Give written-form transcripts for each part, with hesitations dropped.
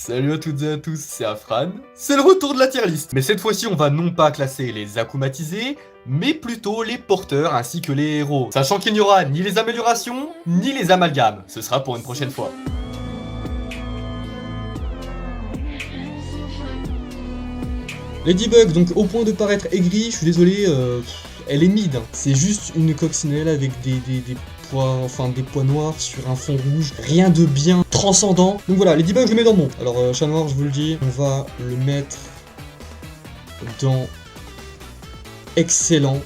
Salut à toutes et à tous, c'est Afran. C'est le retour de la tier list. Mais cette fois-ci, on va non pas classer les akumatisés, mais plutôt les porteurs ainsi que les héros. Sachant qu'il n'y aura ni les améliorations, ni les amalgames. Ce sera pour une prochaine fois. Ladybug, donc au point de paraître aigrie, je suis désolé, elle est mid. Hein. C'est juste une coccinelle avec des pois noirs sur un fond rouge. Rien de bien transcendant. Donc voilà, Ladybug, je le mets dans mon. Alors, chat noir, je vous le dis, on va le mettre dans excellent.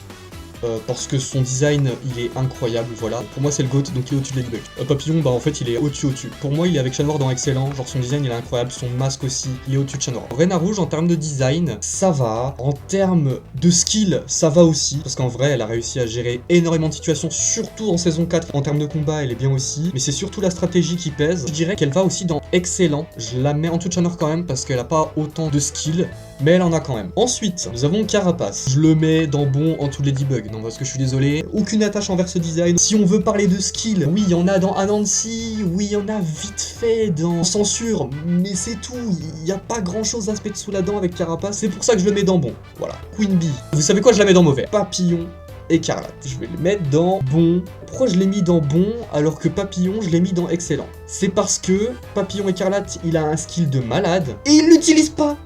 Parce que son design, il est incroyable, voilà. Pour moi, c'est le GOAT, donc il est au-dessus de Ladybug. Papillon, bah en fait, il est au-dessus. Pour moi, il est avec Chat Noir dans excellent, genre son design, il est incroyable, son masque aussi, il est au-dessus de Chat Noir. Reine à Rouge, en termes de design, ça va. En termes de skill, ça va aussi. Parce qu'en vrai, elle a réussi à gérer énormément de situations, surtout en saison 4. En termes de combat, elle est bien aussi. Mais c'est surtout la stratégie qui pèse. Je dirais qu'elle va aussi dans excellent. Je la mets en dessous de Chat Noir quand même, parce qu'elle a pas autant de skill. Mais elle en a quand même. Ensuite, nous avons Carapace. Je le mets dans bon en dessous de Ladybug. Non, parce que je suis désolé. Aucune attache envers ce design. Si on veut parler de skill, oui, il y en a dans Anansi. Oui, il y en a vite fait dans Censure. Mais c'est tout. Il n'y a pas grand chose à se mettre sous la dent avec Carapace. C'est pour ça que je le mets dans bon. Voilà. Queen Bee. Vous savez quoi, je la mets dans mauvais. Papillon. Écarlate. Je vais le mettre dans bon. Pourquoi je l'ai mis dans bon alors que Papillon, je l'ai mis dans excellent? C'est parce que Papillon Écarlate, il a un skill de malade. Et il l'utilise pas.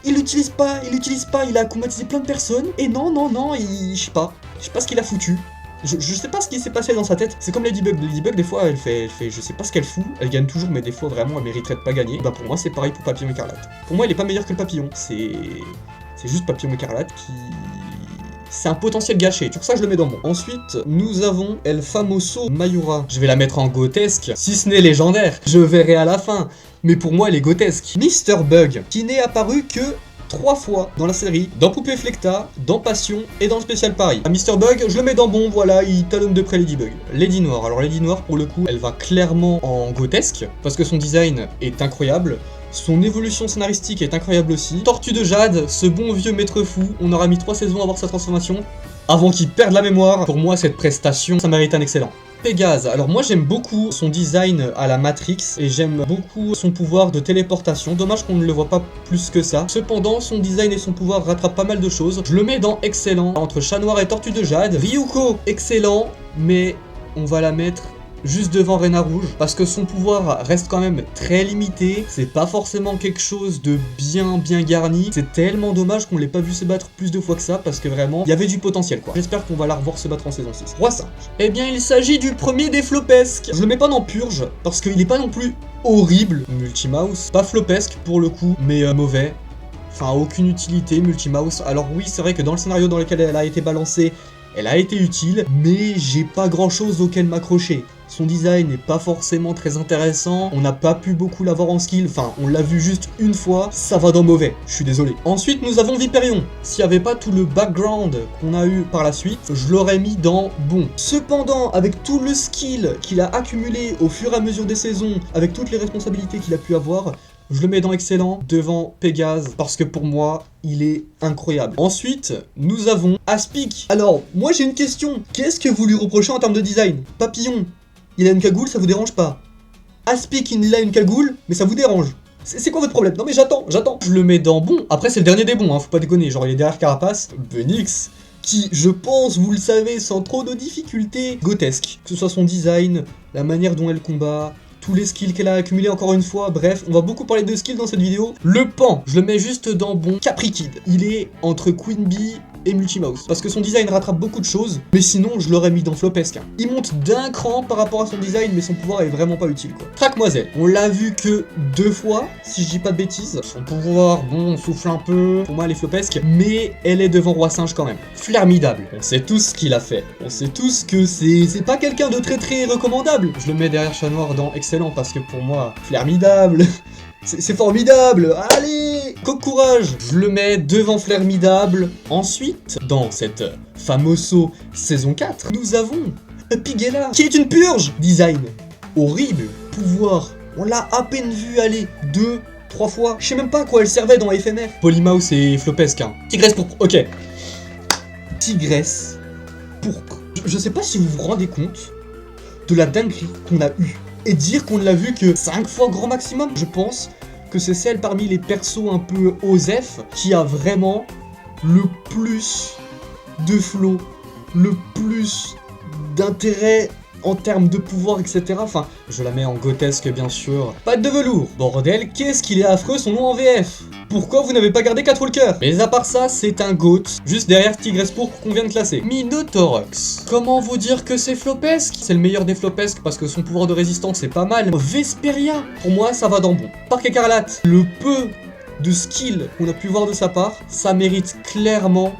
Il l'utilise pas, il a akumatisé plein de personnes, et non, je sais pas ce qu'il a foutu. Je sais pas ce qui s'est passé dans sa tête. C'est comme Ladybug. Ladybug, des fois, elle fait, je sais pas ce qu'elle fout. Elle gagne toujours, mais des fois, vraiment, elle mériterait de pas gagner. Bah, pour moi, c'est pareil pour Papillon Écarlate. Pour moi, il est pas meilleur que le Papillon. C'est juste Papillon Écarlate qui... C'est un potentiel gâché, c'est pour ça que je le mets dans bon. Ensuite, nous avons El Famoso Mayura. Je vais la mettre en grotesque, si ce n'est légendaire. Je verrai à la fin. Mais pour moi, elle est grotesque. Mr. Bug, qui n'est apparu que 3 fois dans la série, dans Poupée Flecta, dans Passion et dans le Spécial Paris. Mr. Bug, je le mets dans bon, voilà, il talonne de près Ladybug. Lady Noire, alors Lady Noire, pour le coup, elle va clairement en grotesque, parce que son design est incroyable. Son évolution scénaristique est incroyable aussi. Tortue de Jade, ce bon vieux maître fou, on aura mis 3 saisons à voir sa transformation, avant qu'il perde la mémoire. Pour moi, cette prestation, ça mérite un excellent. Pégase, alors moi j'aime beaucoup son design à la Matrix et j'aime beaucoup son pouvoir de téléportation, dommage qu'on ne le voit pas plus que ça. Cependant, son design et son pouvoir rattrapent pas mal de choses. Je le mets dans excellent, entre Chat Noir et Tortue de Jade. Ryuko, excellent, mais on va la mettre juste devant Reine à Rouge, parce que son pouvoir reste quand même très limité, c'est pas forcément quelque chose de bien garni, c'est tellement dommage qu'on l'ait pas vu se battre plus de fois que ça, parce que vraiment, il y avait du potentiel quoi. J'espère qu'on va la revoir se battre en saison 6. Roi Singe. Eh bien, il s'agit du premier des flopesques. Je le mets pas dans Purge, parce qu'il est pas non plus horrible. Multimouse, pas flopesque pour le coup, mais mauvais. Enfin, aucune utilité, Multimouse. Alors oui, c'est vrai que dans le scénario dans lequel elle a été balancée, elle a été utile, mais j'ai pas grand chose auquel m'accrocher. Son design n'est pas forcément très intéressant, on n'a pas pu beaucoup l'avoir en skill, enfin on l'a vu juste une fois, ça va dans mauvais, je suis désolé. Ensuite nous avons Viperion. S'il n'y avait pas tout le background qu'on a eu par la suite, je l'aurais mis dans bon. Cependant, avec tout le skill qu'il a accumulé au fur et à mesure des saisons, avec toutes les responsabilités qu'il a pu avoir, je le mets dans excellent, devant Pégase, parce que pour moi, il est incroyable. Ensuite, nous avons Aspic. Alors, moi j'ai une question. Qu'est-ce que vous lui reprochez en termes de design? Papillon, il a une cagoule, ça vous dérange pas? Aspic, il a une cagoule, mais ça vous dérange? C'est quoi votre problème? Non mais j'attends. Je le mets dans bon. Après, c'est le dernier des bons, hein, faut pas déconner. Genre, il est derrière Carapace. Benix, qui, je pense, vous le savez, sans trop de difficultés, grotesque. Que ce soit son design, la manière dont elle combat, tous les skills qu'elle a accumulés encore une fois, bref, on va beaucoup parler de skills dans cette vidéo. Le pan, je le mets juste dans bon. Caprikid, il est entre Queen Bee et Multimouse, parce que son design rattrape beaucoup de choses, mais sinon je l'aurais mis dans flopesque. Hein. Il monte d'un cran par rapport à son design, mais son pouvoir est vraiment pas utile quoi. Craquemoiselle, on l'a vu que 2 fois, si je dis pas de bêtises. Son pouvoir, bon, on souffle un peu, pour moi elle est flopesque, mais elle est devant Roi Singe quand même. Flermidable, on sait tous ce qu'il a fait, on sait tous que c'est pas quelqu'un de très recommandable. Je le mets derrière Chat Noir dans excellent, parce que pour moi, Flermidable, c'est formidable, allez! Coq Courage, je le mets devant Flermidable. Ensuite, dans cette Famoso saison 4, nous avons Pigella, qui est une purge. Design horrible, pouvoir, on l'a à peine vu aller 2-3 fois. Je sais même pas à quoi elle servait dans FMR. Polymouse et Flopesque, hein. Tigresse pourpre, ok. Tigresse pourpre. Je sais pas si vous vous rendez compte de la dinguerie qu'on a eue. Et dire qu'on ne l'a vu que 5 fois grand maximum, je pense que c'est celle parmi les persos un peu OSEF qui a vraiment le plus de flow, le plus d'intérêt en termes de pouvoir, etc. Enfin, je la mets en grotesque, bien sûr. Patte de velours. Bordel, qu'est-ce qu'il est affreux son nom en VF. Pourquoi vous n'avez pas gardé Catwalker? Mais à part ça, c'est un GOAT, juste derrière Tigresse Pourpre qu'on vient de classer. Minotaurox. Comment vous dire que c'est flopesque? C'est le meilleur des flopesques parce que son pouvoir de résistance est pas mal. Vesperia, pour moi, ça va dans bon. Parc Écarlate, le peu de skill qu'on a pu voir de sa part, ça mérite clairement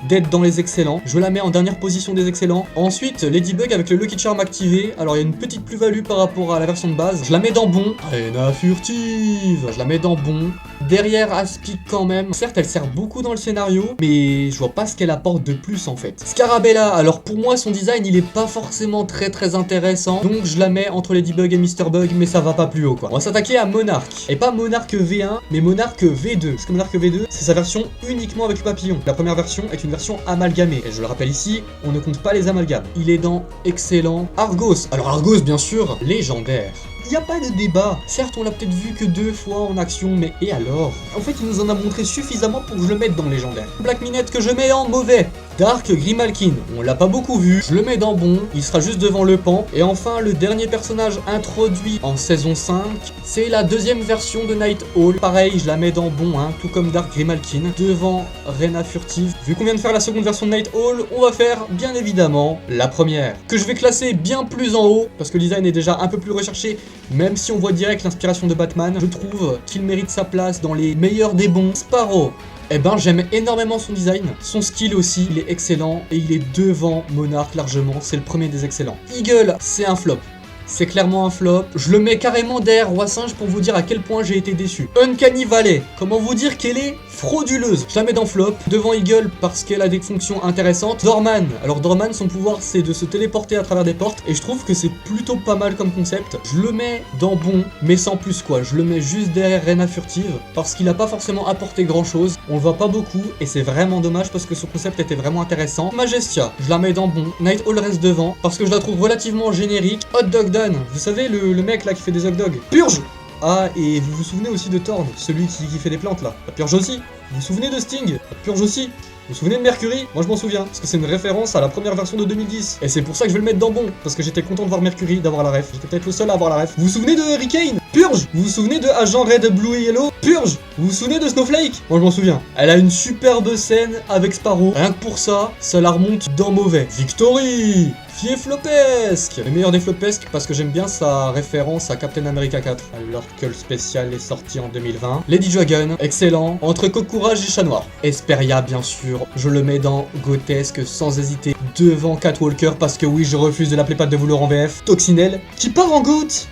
d'être dans les excellents. Je la mets en dernière position des excellents. Ensuite, Ladybug avec le Lucky Charm activé. Alors, il y a une petite plus-value par rapport à la version de base. Je la mets dans bon. Rena furtive. Je la mets dans bon. Derrière Aspic quand même. Certes, elle sert beaucoup dans le scénario, mais je vois pas ce qu'elle apporte de plus en fait. Scarabella, alors pour moi, son design, il est pas forcément très intéressant. Donc, je la mets entre Ladybug et Mr. Bug, mais ça va pas plus haut quoi. On va s'attaquer à Monarch. Et pas Monarch V1, mais Monarch V2. Parce que Monarch V2, c'est sa version uniquement avec le papillon. La première version est une version amalgamée. Et je le rappelle ici, on ne compte pas les amalgames. Il est dans excellent. Argos. Alors Argos, bien sûr, légendaire. Il n'y a pas de débat. Certes, on l'a peut-être vu que 2 fois en action, mais et alors? En fait, il nous en a montré suffisamment pour que je le mette dans légendaire. Black Minette que je mets en mauvais. Dark Grimalkin, on l'a pas beaucoup vu, je le mets dans bon, il sera juste devant le pan. Et enfin, le dernier personnage introduit en saison 5, c'est la deuxième version de Night Owl. Pareil, je la mets dans bon, hein, tout comme Dark Grimalkin, devant Rena Furtive. Vu qu'on vient de faire la seconde version de Night Owl, on va faire, bien évidemment, la première. Que je vais classer bien plus en haut, parce que le design est déjà un peu plus recherché, même si on voit direct l'inspiration de Batman. Je trouve qu'il mérite sa place dans les meilleurs des bons. Sparrow. Eh ben j'aime énormément son design, son skill aussi, il est excellent et il est devant Monarch largement, c'est le premier des excellents. Eagle, c'est un flop. C'est clairement un flop. Je le mets carrément derrière Roi Singe pour vous dire à quel point j'ai été déçu. Uncanny Valley, comment vous dire qu'elle est frauduleuse. Je la mets dans flop, devant Eagle parce qu'elle a des fonctions intéressantes. Dorman, alors Dorman, son pouvoir c'est de se téléporter à travers des portes et je trouve que c'est plutôt pas mal comme concept. Je le mets dans bon, mais sans plus quoi. Je le mets juste derrière Rena Furtive parce qu'il a pas forcément apporté grand chose. On le voit pas beaucoup et c'est vraiment dommage parce que ce concept était vraiment intéressant. Majestia, je la mets dans bon. Night Owl reste devant parce que je la trouve relativement générique. Hot Dog Dan, vous savez le mec là qui fait des hot dogs. Purge. Ah, et vous vous souvenez aussi de Thorn, celui qui fait des plantes là. La Purge aussi. Vous vous souvenez de Sting? La Purge aussi. Vous vous souvenez de Mercury? Moi je m'en souviens, parce que c'est une référence à la première version de 2010. Et c'est pour ça que je vais le mettre dans bon, parce que j'étais content de voir Mercury, d'avoir la ref. J'étais peut-être le seul à avoir la ref. Vous vous souvenez de Hurricane? Purge. Vous vous souvenez de Agent Red, Blue et Yellow? Purge. Vous vous souvenez de Snowflake? Moi je m'en souviens. Elle a une superbe scène avec Sparrow. Rien que pour ça, ça la remonte dans mauvais. Victory. Qui est flopesque. Le meilleur des flopesques parce que j'aime bien sa référence à Captain America 4, alors que le spécial est sorti en 2020. Lady Dragon, excellent, entre Cocourage et Chat Noir. Esperia, bien sûr, je le mets dans grotesque sans hésiter, devant Catwalker parce que oui, je refuse de l'appeler Patte de velours en VF. Toxinelle, qui part en GOAT.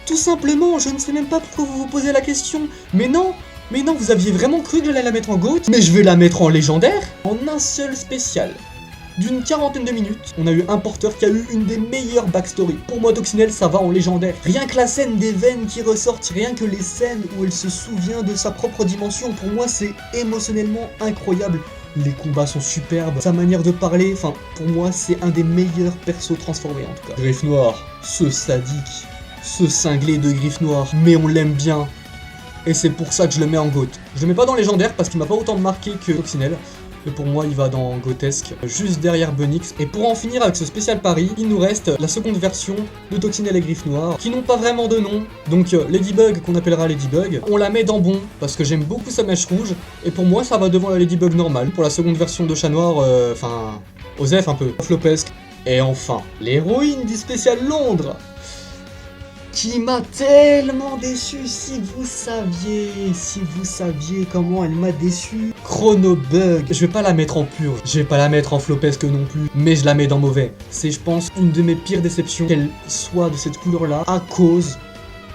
Tout simplement, je ne sais même pas pourquoi vous vous posez la question, mais non, vous aviez vraiment cru que j'allais la mettre en GOAT? Mais je vais la mettre en légendaire, en un seul spécial. D'une quarantaine de minutes, on a eu un porteur qui a eu une des meilleures backstories. Pour moi, Toxinelle, ça va en légendaire. Rien que la scène des veines qui ressortent, rien que les scènes où elle se souvient de sa propre dimension, pour moi, c'est émotionnellement incroyable. Les combats sont superbes, sa manière de parler, enfin, pour moi, c'est un des meilleurs persos transformés en tout cas. Griffe Noire, ce sadique, ce cinglé de Griffe Noire, mais on l'aime bien. Et c'est pour ça que je le mets en GOAT. Je le mets pas dans légendaire parce qu'il m'a pas autant marqué que Toxinelle. Et pour moi, il va dans Grotesque, juste derrière Bunix. Et pour en finir avec ce spécial pari, il nous reste la seconde version de Toxinelle et Griffe Noire, qui n'ont pas vraiment de nom. Donc Ladybug, qu'on appellera Ladybug, on la met dans bon, parce que j'aime beaucoup sa mèche rouge. Et pour moi, ça va devant la Ladybug normale. Pour la seconde version de Chat Noir, enfin, Osef un peu, flopesque. Et enfin, l'héroïne du spécial Londres, qui m'a tellement déçu. Si vous saviez comment elle m'a déçu. Chronobug, je vais pas la mettre en pure, je vais pas la mettre en flopesque non plus, mais je la mets dans mauvais. C'est, je pense, une de mes pires déceptions qu'elle soit de cette couleur-là à cause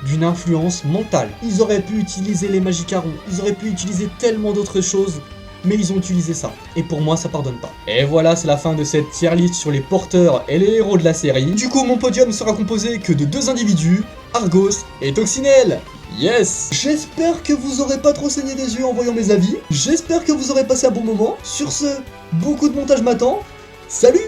d'une influence mentale. Ils auraient pu utiliser les Magicarons, ils auraient pu utiliser tellement d'autres choses, mais ils ont utilisé ça. Et pour moi, ça pardonne pas. Et voilà, c'est la fin de cette tier list sur les porteurs et les héros de la série. Du coup, mon podium sera composé que de 2 individus, Argos et Toxinelle. Yes! J'espère que vous aurez pas trop saigné des yeux en voyant mes avis. J'espère que vous aurez passé un bon moment. Sur ce, beaucoup de montage m'attend. Salut!